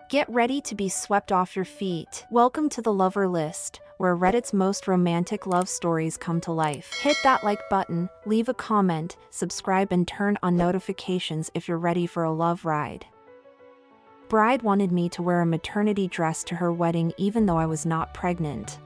Get ready to be swept off your feet. Welcome to the Lover List, where Reddit's most romantic love stories come to life. Hit that like button, leave a comment, subscribe and turn on notifications if you're ready for a love ride. Bride wanted me to wear a maternity dress to her wedding even though I was not pregnant.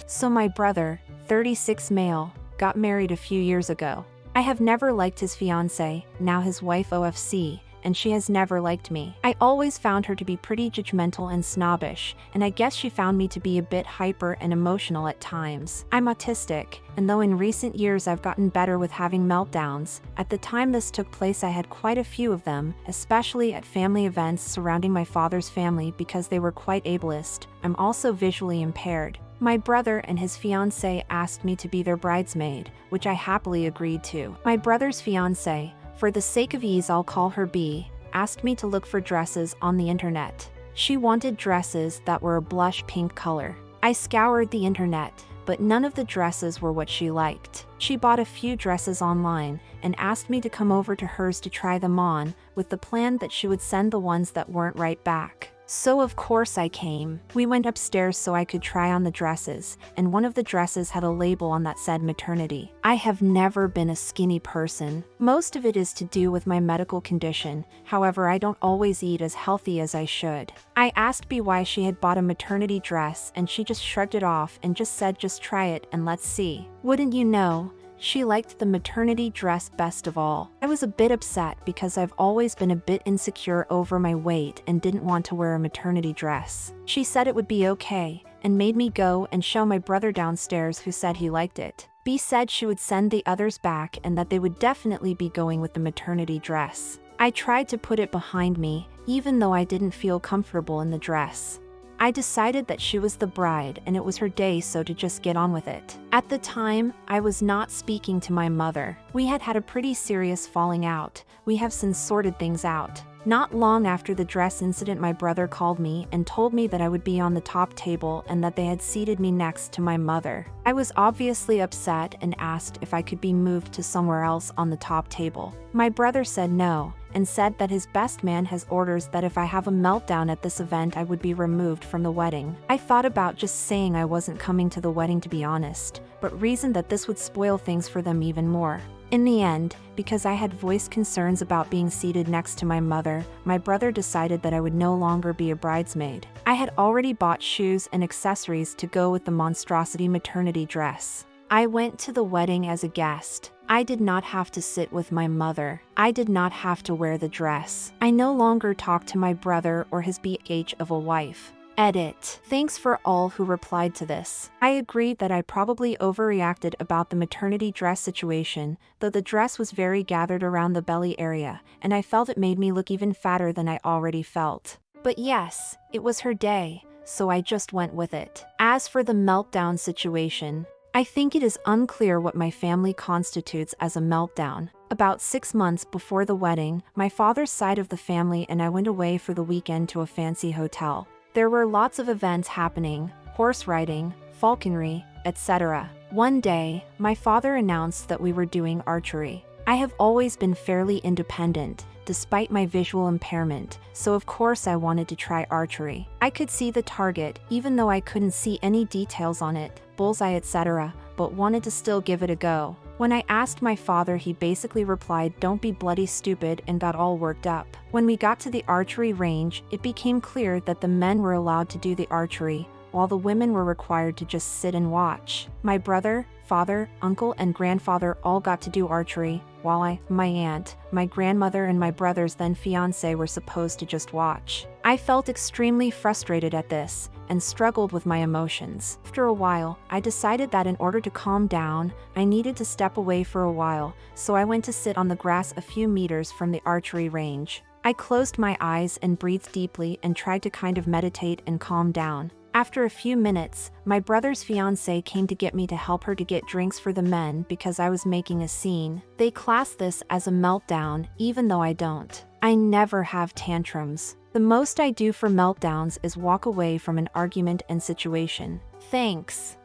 So my brother, 36 male, got married a few years ago. I have never liked his fiancée, now his wife OFC, and she has never liked me. I always found her to be pretty judgmental and snobbish, and I guess she found me to be a bit hyper and emotional at times. I'm autistic, and though in recent years I've gotten better with having meltdowns, at the time this took place I had quite a few of them, especially at family events surrounding my father's family because they were quite ableist. I'm also visually impaired. My brother and his fiancée asked me to be their bridesmaid, which I happily agreed to. My brother's fiancée, for the sake of ease I'll call her B, asked me to look for dresses on the internet. She wanted dresses that were a blush pink color. I scoured the internet, but none of the dresses were what she liked. She bought a few dresses online and asked me to come over to hers to try them on, with the plan that she would send the ones that weren't right back. So of course I came. We went upstairs so I could try on the dresses, and one of the dresses had a label on that said maternity. I have never been a skinny person. Most of it is to do with my medical condition, however I don't always eat as healthy as I should. I asked B why she had bought a maternity dress and she just shrugged it off and just said just try it and let's see. Wouldn't you know, she liked the maternity dress best of all. I was a bit upset because I've always been a bit insecure over my weight and didn't want to wear a maternity dress. She said it would be okay, and made me go and show my brother downstairs who said he liked it. B said she would send the others back and that they would definitely be going with the maternity dress. I tried to put it behind me, even though I didn't feel comfortable in the dress. I decided that she was the bride and it was her day, so to just get on with it. At the time, I was not speaking to my mother. We had had a pretty serious falling out. We have since sorted things out. Not long after the dress incident, my brother called me and told me that I would be on the top table and that they had seated me next to my mother. I was obviously upset and asked if I could be moved to somewhere else on the top table. My brother said no, and said that his best man has orders that if I have a meltdown at this event I would be removed from the wedding. I thought about just saying I wasn't coming to the wedding to be honest, but reasoned that this would spoil things for them even more. In the end, because I had voiced concerns about being seated next to my mother, my brother decided that I would no longer be a bridesmaid. I had already bought shoes and accessories to go with the monstrosity maternity dress. I went to the wedding as a guest. I did not have to sit with my mother. I did not have to wear the dress. I no longer talked to my brother or his BH of a wife. Edit. Thanks for all who replied to this. I agreed that I probably overreacted about the maternity dress situation, though the dress was very gathered around the belly area, and I felt it made me look even fatter than I already felt. But yes, it was her day, so I just went with it. As for the meltdown situation, I think it is unclear what my family constitutes as a meltdown. About 6 months before the wedding, my father's side of the family and I went away for the weekend to a fancy hotel. There were lots of events happening, horse riding, falconry, etc. One day, my father announced that we were doing archery. I have always been fairly independent, despite my visual impairment, so of course I wanted to try archery. I could see the target, even though I couldn't see any details on it, bullseye etc., but wanted to still give it a go. When I asked my father, he basically replied, "Don't be bloody stupid," and got all worked up. When we got to the archery range, it became clear that the men were allowed to do the archery, while the women were required to just sit and watch. My brother, father, uncle, and grandfather all got to do archery, while I, my aunt, my grandmother, and my brother's then fiancé were supposed to just watch. I felt extremely frustrated at this, and struggled with my emotions. After a while, I decided that in order to calm down, I needed to step away for a while, so I went to sit on the grass a few meters from the archery range. I closed my eyes and breathed deeply and tried to kind of meditate and calm down. After a few minutes, my brother's fiancée came to get me to help her to get drinks for the men because I was making a scene. They class this as a meltdown, even though I don't. I never have tantrums. The most I do for meltdowns is walk away from an argument and situation. Thanks.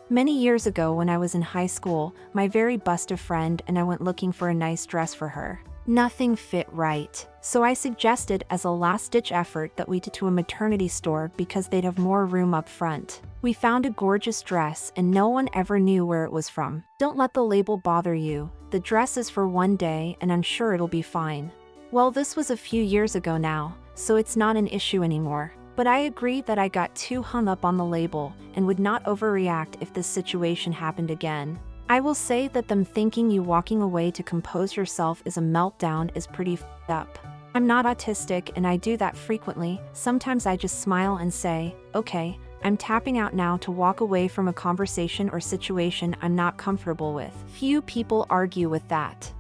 Many years ago when I was in high school, my very busted friend and I went looking for a nice dress for her. Nothing fit right, So I suggested as a last-ditch effort that we go to a maternity store because they'd have more room up front. We found a gorgeous dress and no one ever knew where it was from. Don't let the label bother you. The dress is for one day and I'm sure it'll be fine. Well, this was a few years ago now, so it's not an issue anymore. But I agree that I got too hung up on the label and would not overreact if this situation happened again. I will say that them thinking you walking away to compose yourself is a meltdown is pretty f***ed up. I'm not autistic and I do that frequently. Sometimes I just smile and say, okay, I'm tapping out now to walk away from a conversation or situation I'm not comfortable with. Few people argue with that.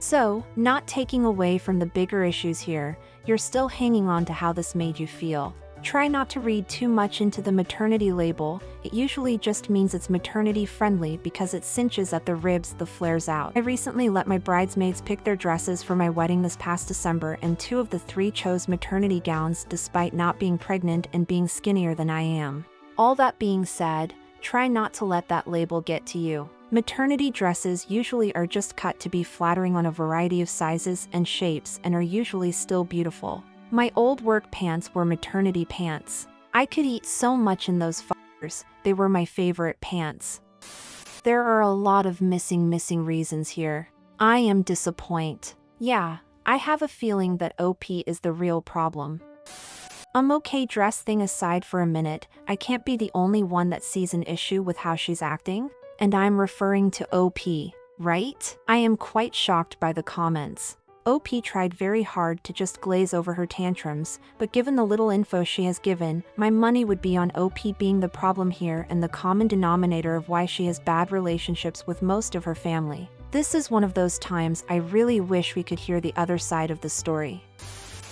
So, not taking away from the bigger issues here, you're still hanging on to how this made you feel. Try not to read too much into the maternity label. It usually just means it's maternity friendly because it cinches at the ribs that flares out. I recently let my bridesmaids pick their dresses for my wedding this past December and 2 of the 3 chose maternity gowns despite not being pregnant and being skinnier than I am. All that being said, try not to let that label get to you. Maternity dresses usually are just cut to be flattering on a variety of sizes and shapes and are usually still beautiful. My old work pants were maternity pants. I could eat so much in those f***ers, they were my favorite pants. There are a lot of missing reasons here. I am disappointed. Yeah, I have a feeling that OP is the real problem. Okay, dress thing aside for a minute, I can't be the only one that sees an issue with how she's acting. And I'm referring to OP, right? I am quite shocked by the comments. OP tried very hard to just glaze over her tantrums, but given the little info she has given, my money would be on OP being the problem here and the common denominator of why she has bad relationships with most of her family. This is one of those times I really wish we could hear the other side of the story.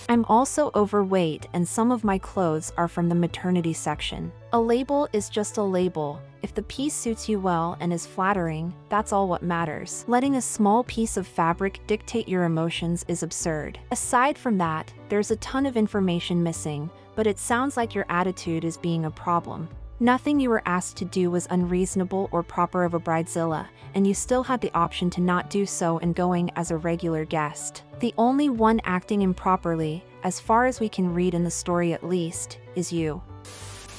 I'm also overweight and some of my clothes are from the maternity section. A label is just a label. If the piece suits you well and is flattering, that's all what matters. Letting a small piece of fabric dictate your emotions is absurd. Aside from that, there's a ton of information missing, but it sounds like your attitude is being a problem. Nothing you were asked to do was unreasonable or proper of a bridezilla, and you still had the option to not do so and going as a regular guest. The only one acting improperly, as far as we can read in the story at least, is you.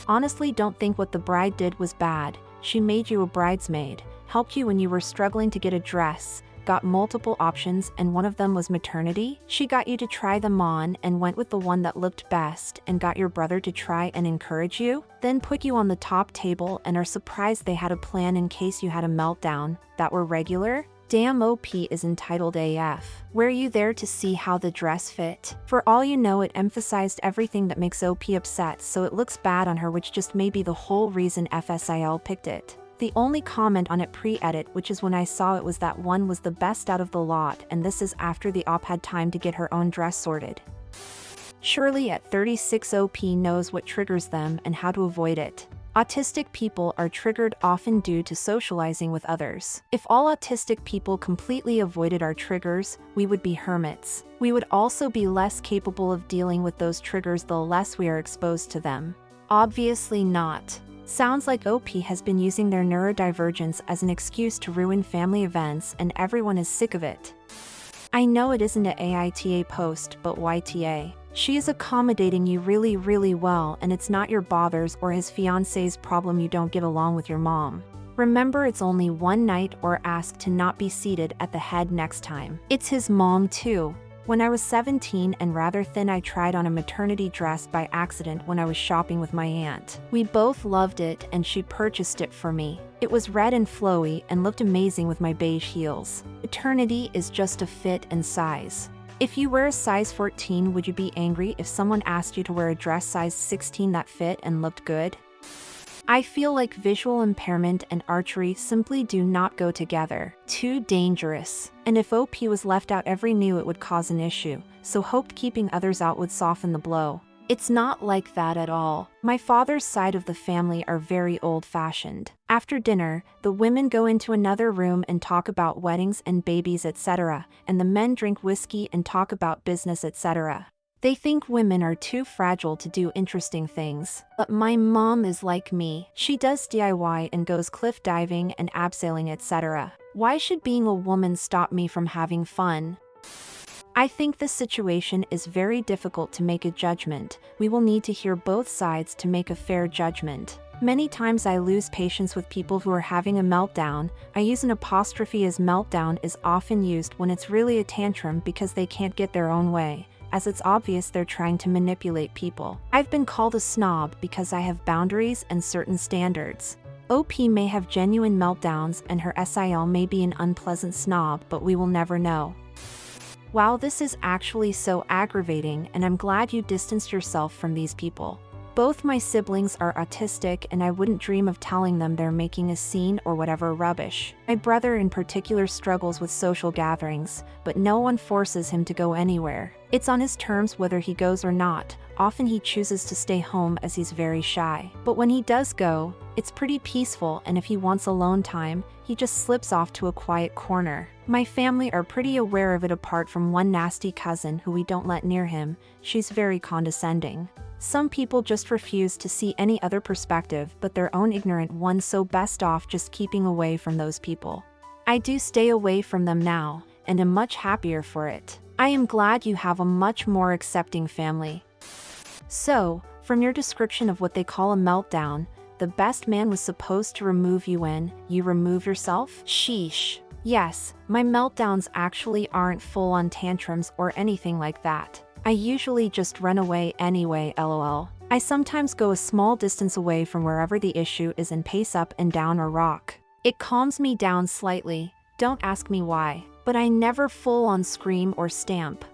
Honestly, don't think what the bride did was bad. She made you a bridesmaid, helped you when you were struggling to get a dress, got multiple options and one of them was maternity. She got you to try them on and went with the one that looked best and got your brother to try and encourage you, then put you on the top table and are surprised they had a plan in case you had a meltdown that were regular. Damn, OP is entitled AF. Were you there to see how the dress fit? For all you know, it emphasized everything that makes OP upset, so it looks bad on her, which just may be the whole reason FSIL picked it. The only comment on it pre-edit, which is when I saw it, was that one was the best out of the lot, and this is after the op had time to get her own dress sorted. Surely at 36 OP knows what triggers them and how to avoid it. Autistic people are triggered often due to socializing with others. If all autistic people completely avoided our triggers, we would be hermits. We would also be less capable of dealing with those triggers the less we are exposed to them. Obviously not. Sounds like OP has been using their neurodivergence as an excuse to ruin family events and everyone is sick of it. I know it isn't an AITA post, but YTA. She is accommodating you really well, and it's not your bothers or his fiance's problem you don't get along with your mom. Remember, it's only one night, or ask to not be seated at the head next time. It's his mom too. When I was 17 and rather thin, I tried on a maternity dress by accident when I was shopping with my aunt. We both loved it and she purchased it for me. It was red and flowy and looked amazing with my beige heels. Maternity is just a fit and size. If you wear a size 14, would you be angry if someone asked you to wear a dress size 16 that fit and looked good? I feel like visual impairment and archery simply do not go together. Too dangerous. And if OP was left out, everyone knew it would cause an issue, so hoped keeping others out would soften the blow. It's not like that at all. My father's side of the family are very old-fashioned. After dinner, the women go into another room and talk about weddings and babies, etc., and the men drink whiskey and talk about business, etc. They think women are too fragile to do interesting things. But my mom is like me. She does DIY and goes cliff diving and abseiling, etc. Why should being a woman stop me from having fun? I think this situation is very difficult to make a judgment. We will need to hear both sides to make a fair judgment. Many times I lose patience with people who are having a meltdown. I use an apostrophe as meltdown is often used when it's really a tantrum because they can't get their own way, as it's obvious they're trying to manipulate people. I've been called a snob because I have boundaries and certain standards. OP may have genuine meltdowns and her SIL may be an unpleasant snob, but we will never know. Wow, this is actually so aggravating, and I'm glad you distanced yourself from these people. Both my siblings are autistic and I wouldn't dream of telling them they're making a scene or whatever rubbish. My brother in particular struggles with social gatherings, but no one forces him to go anywhere. It's on his terms whether he goes or not. Often he chooses to stay home as he's very shy. But when he does go, it's pretty peaceful, and if he wants alone time, he just slips off to a quiet corner. My family are pretty aware of it apart from one nasty cousin who we don't let near him. She's very condescending. Some people just refuse to see any other perspective but their own ignorant one, so best off just keeping away from those people. I do stay away from them now, and am much happier for it. I am glad you have a much more accepting family. So, from your description of what they call a meltdown, the best man was supposed to remove you when you remove yourself? Sheesh. Yes, my meltdowns actually aren't full-on tantrums or anything like that. I usually just run away anyway, lol. I sometimes go a small distance away from wherever the issue is and pace up and down or rock. It calms me down slightly, don't ask me why, but I never full-on scream or stamp.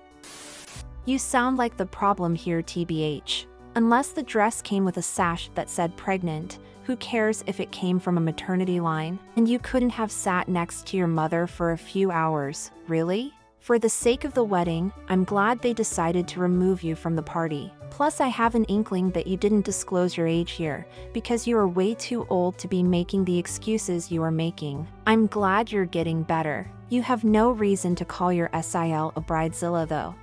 You sound like the problem here, TBH. Unless the dress came with a sash that said pregnant, who cares if it came from a maternity line? And you couldn't have sat next to your mother for a few hours, really? For the sake of the wedding, I'm glad they decided to remove you from the party. Plus I have an inkling that you didn't disclose your age here, because you are way too old to be making the excuses you are making. I'm glad you're getting better. You have no reason to call your SIL a bridezilla though.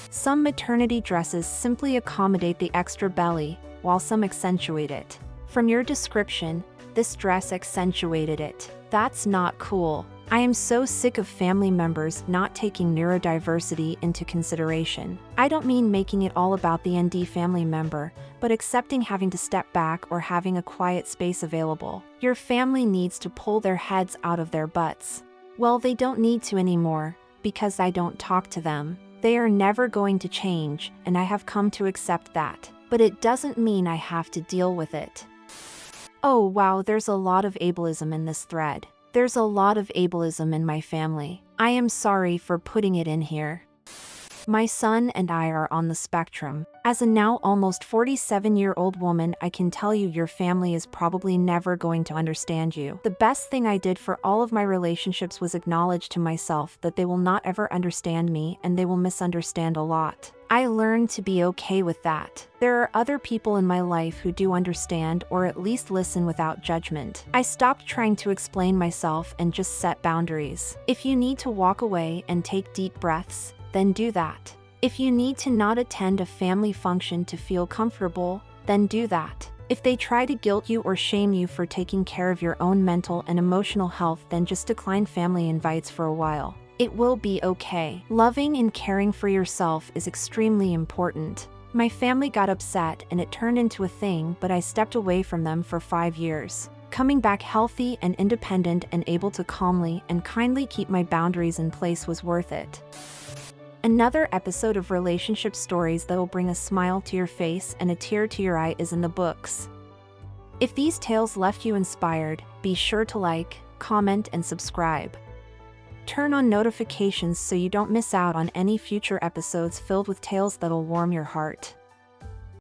Some maternity dresses simply accommodate the extra belly, while some accentuate it. From your description, this dress accentuated it. That's not cool. I am so sick of family members not taking neurodiversity into consideration. I don't mean making it all about the ND family member, but accepting having to step back or having a quiet space available. Your family needs to pull their heads out of their butts. Well, they don't need to anymore, because I don't talk to them. They are never going to change, and I have come to accept that. But it doesn't mean I have to deal with it. Oh wow, there's a lot of ableism in this thread. There's a lot of ableism in my family. I am sorry for putting it in here. My son and I are on the spectrum. As a now almost 47-year-old woman, I can tell you your family is probably never going to understand you. The best thing I did for all of my relationships was acknowledge to myself that they will not ever understand me and they will misunderstand a lot. I learned to be okay with that. There are other people in my life who do understand or at least listen without judgment. I stopped trying to explain myself and just set boundaries. If you need to walk away and take deep breaths, then do that. If you need to not attend a family function to feel comfortable, then do that. If they try to guilt you or shame you for taking care of your own mental and emotional health, then just decline family invites for a while. It will be okay. Loving and caring for yourself is extremely important. My family got upset and it turned into a thing, but I stepped away from them for 5 years. Coming back healthy and independent and able to calmly and kindly keep my boundaries in place was worth it. Another episode of relationship stories that will bring a smile to your face and a tear to your eye is in the books. If these tales left you inspired, be sure to like, comment, and subscribe. Turn on notifications so you don't miss out on any future episodes filled with tales that'll warm your heart.